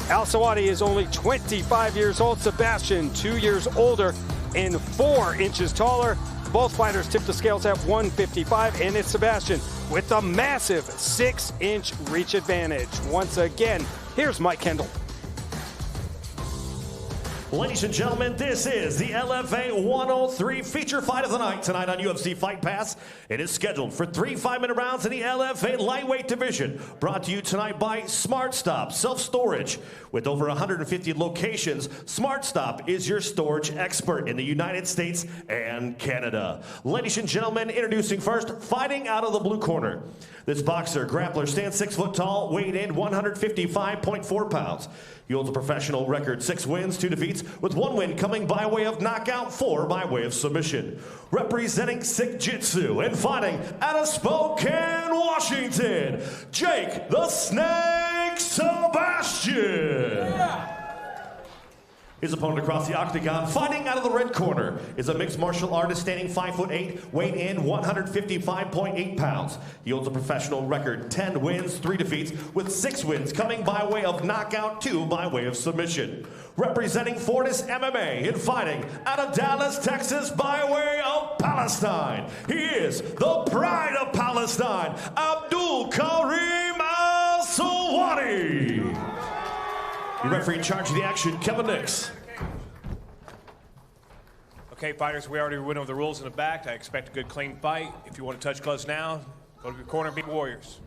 Al-Selwady is only 25 years old. Sebastian, 2 years older and 4 inches taller. Both fighters tip the scales at 155, and it's Sebastian with a massive 6-inch reach advantage. Once again, here's Mike Kendall. Ladies and gentlemen, this is the LFA 103 feature fight of the night tonight on UFC Fight Pass. It is scheduled for 3 5-minute rounds in the LFA lightweight division. Brought to you tonight by SmartStop Self-Storage. With over 150 locations, SmartStop is your storage expert in the United States and Canada. Ladies and gentlemen, introducing first, fighting out of the blue corner. This boxer, grappler, stands 6 foot tall, weighed in 155.4 pounds. He holds a professional record, 6 wins, 2 defeats, with 1 win coming by way of knockout, 4 by way of submission. Representing Sick Jitsu and fighting out of Spokane, Washington, Jake the Snake Sebastian. Yeah. His opponent across the octagon, fighting out of the red corner, is a mixed martial artist standing 5'8", weighed in 155.8 pounds. He holds a professional record, 10 wins, 3 defeats, with 6 wins coming by way of knockout, 2 by way of submission. Representing Fortis MMA and fighting out of Dallas, Texas by way of Palestine. He is the pride of Palestine, Abdul Karim Al-Selwady. The referee in charge of the action, Kevin Nix. Okay, fighters, we already went over the rules in the back. I expect a good, clean fight. If you want to touch gloves now, go to your corner and be warriors.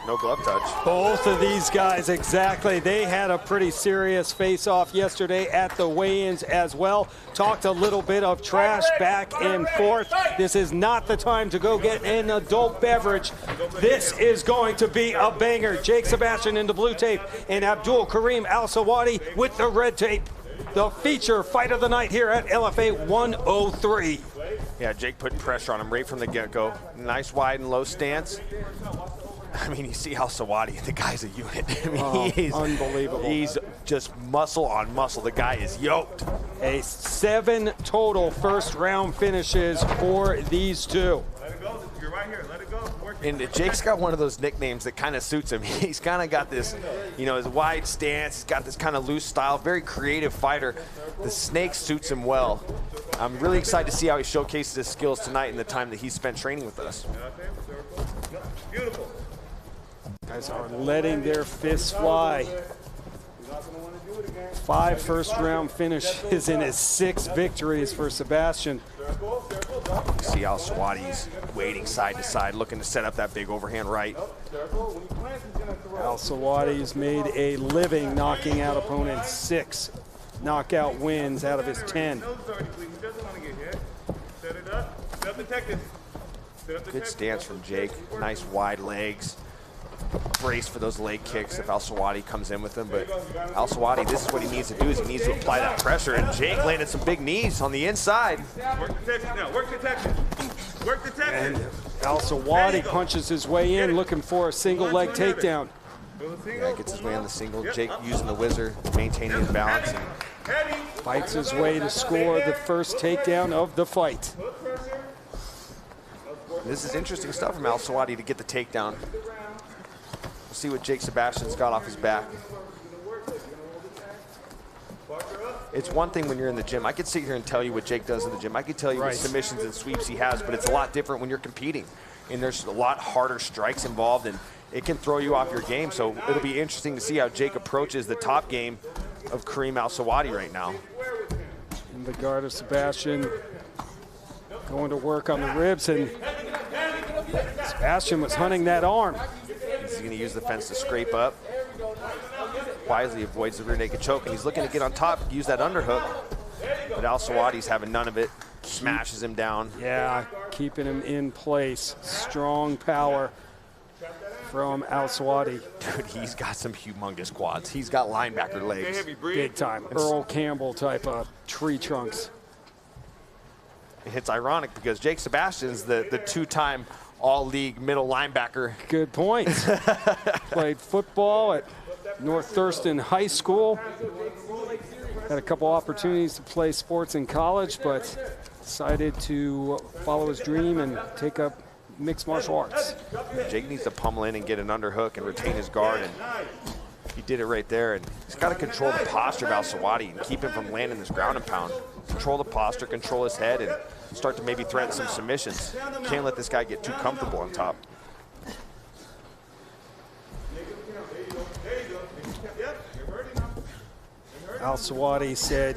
No glove touch. Both of these guys, exactly. They had a pretty serious face-off yesterday at the weigh-ins as well. Talked a little bit of trash back and forth. This is not the time to go get an adult beverage. This is going to be a banger. Jake Sebastian in the blue tape and Abdul Karim Al-Selwady with the red tape. The feature fight of the night here at LFA 103. Yeah, Jake put pressure on him right from the get-go. Nice wide and low stance. I mean, you see Al-Selwady, the guy's a unit. I mean, he's unbelievable. He's just muscle on muscle. The guy is yoked. 7 total first-round finishes for these two. Let it go. You're right here. Let it go. And Jake's got one of those nicknames that kind of suits him. He's kind of got this, you know, his wide stance. He's got this kind of loose style, very creative fighter. The snake suits him well. I'm really excited to see how he showcases his skills tonight in the time that he's spent training with us. Beautiful. Guys are letting their fists fly. 5 first-round finishes in his 6 victories for Sebastian. You see Al-Selwady's waiting side to side, looking to set up that big overhand right. Al-Selwady's made a living knocking out opponents. 6 knockout wins out of his 10. Good stance from Jake. Nice wide legs. Brace for those leg kicks if Al-Selwady comes in with them, but Al-Selwady, this is what he needs to do, is he needs to apply that pressure, and Jake landed some big knees on the inside. Work the Texas now, work the Texas. Work the Texas. And Al-Selwady punches his way in, looking for a single leg takedown. Yeah, gets his way on the single. Jake using the whizzer, maintaining his balance. Fights his way to score the first takedown of the fight. This is interesting stuff from Al-Selwady to get the takedown. We'll see what Jake Sebastian's got off his back. It's one thing when you're in the gym. I could sit here and tell you what Jake does in the gym. I could tell you what submissions and sweeps he has, but it's a lot different when you're competing. And there's a lot harder strikes involved, and it can throw you off your game. So it'll be interesting to see how Jake approaches the top game of Karim Al-Selwady right now. In the guard of Sebastian, going to work on the ribs, and Sebastian was hunting that arm. He's going to use the fence to scrape up. Wisely avoids the rear naked choke, and he's looking to get on top, use that underhook. But Al-Selwady's having none of it. Smashes him down. Yeah, keeping him in place. Strong power from Al-Selwady. Dude, he's got some humongous quads. He's got linebacker legs. Big time. Earl Campbell type of tree trunks. It's ironic because Jake Sebastian's the 2-time all-league middle linebacker. Good point. Played football at North Thurston High School. Had a couple opportunities to play sports in college, but decided to follow his dream and take up mixed martial arts. Jake needs to pummel in and get an underhook and retain his guard. And He did it right there, and he's got to control the posture of Al-Selwady and keep him from landing this ground and pound. Control the posture, control his head, and start to maybe threaten some submissions. Can't let this guy get too comfortable on top. Al-Selwady said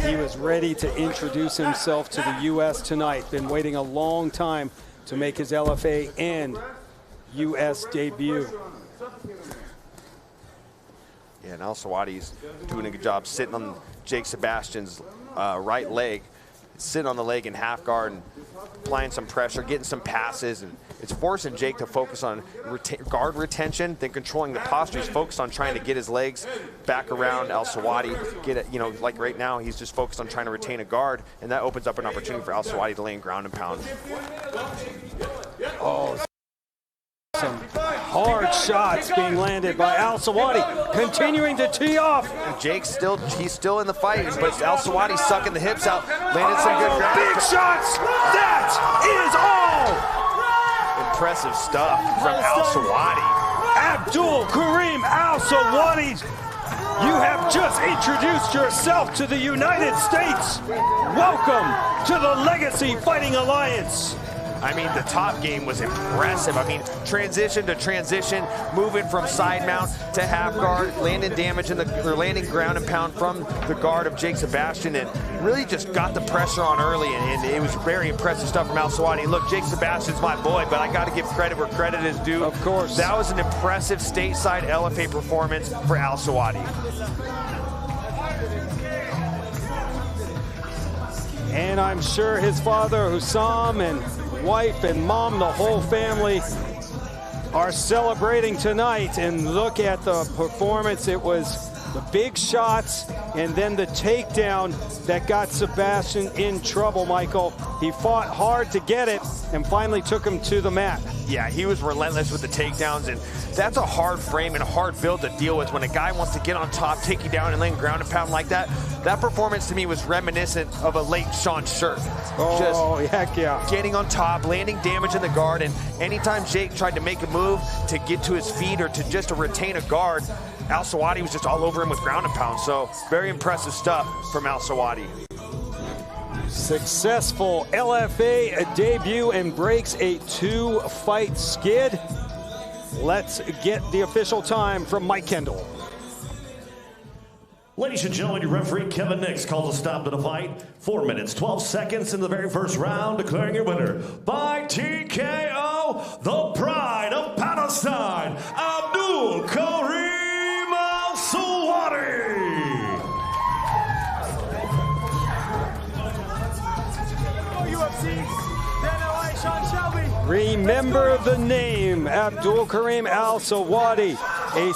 he was ready to introduce himself to the U.S. tonight. Been waiting a long time to make his LFA and U.S. debut. Yeah, and Al-Selwady's doing a good job sitting on Jake Sebastian's right leg, sitting on the leg in half guard and applying some pressure, getting some passes, and it's forcing Jake to focus on guard retention, then controlling the posture. He's focused on trying to get his legs back around Al-Selwady, get it, you know, like right now, he's just focused on trying to retain a guard, and that opens up an opportunity for Al-Selwady to lay in ground and pound. Oh, some hard shots being landed by Al-Selwady, continuing to tee off. And Jake's he's still in the fight, but Al-Selwady's sucking the hips out, landed some good ground. Big shots, that is all. Impressive stuff from Al-Selwady. Abdul Karim Al-Selwady, you have just introduced yourself to the United States. Welcome to the Legacy Fighting Alliance. I mean, the top game was impressive. I mean, transition to transition, moving from side mount to half guard, landing damage in landing ground and pound from the guard of Jake Sebastian, and really just got the pressure on early, and it was very impressive stuff from Al-Selwady. Look, Jake Sebastian's my boy, but I got to give credit where credit is due. Of course. That was an impressive stateside LFA performance for Al-Selwady. And I'm sure his father, Hussam, and wife and mom, the whole family, are celebrating tonight. And look at the performance. It was the big shots and then the takedown that got Sebastian in trouble, Michael. He fought hard to get it and finally took him to the mat. Yeah, he was relentless with the takedowns, and that's a hard frame and a hard build to deal with when a guy wants to get on top, take you down, and lay ground and pound like that. That performance to me was reminiscent of a late Sean Shirt. Oh, heck yeah. Getting on top, landing damage in the guard, and anytime Jake tried to make a move to get to his feet or to just to retain a guard, Al-Selwady was just all over him with ground and pound. So very impressive stuff from Al-Selwady. Successful LFA debut and breaks a 2-fight skid. Let's get the official time from Mike Kendall. Ladies and gentlemen, your referee Kevin Nix calls a stop to the fight. 4 minutes, 12 seconds in the very first round, declaring your winner by TKO, the pride of Palestine, Abdul Karim Al-Selwady. Remember the name, Abdul Karim Al-Selwady, a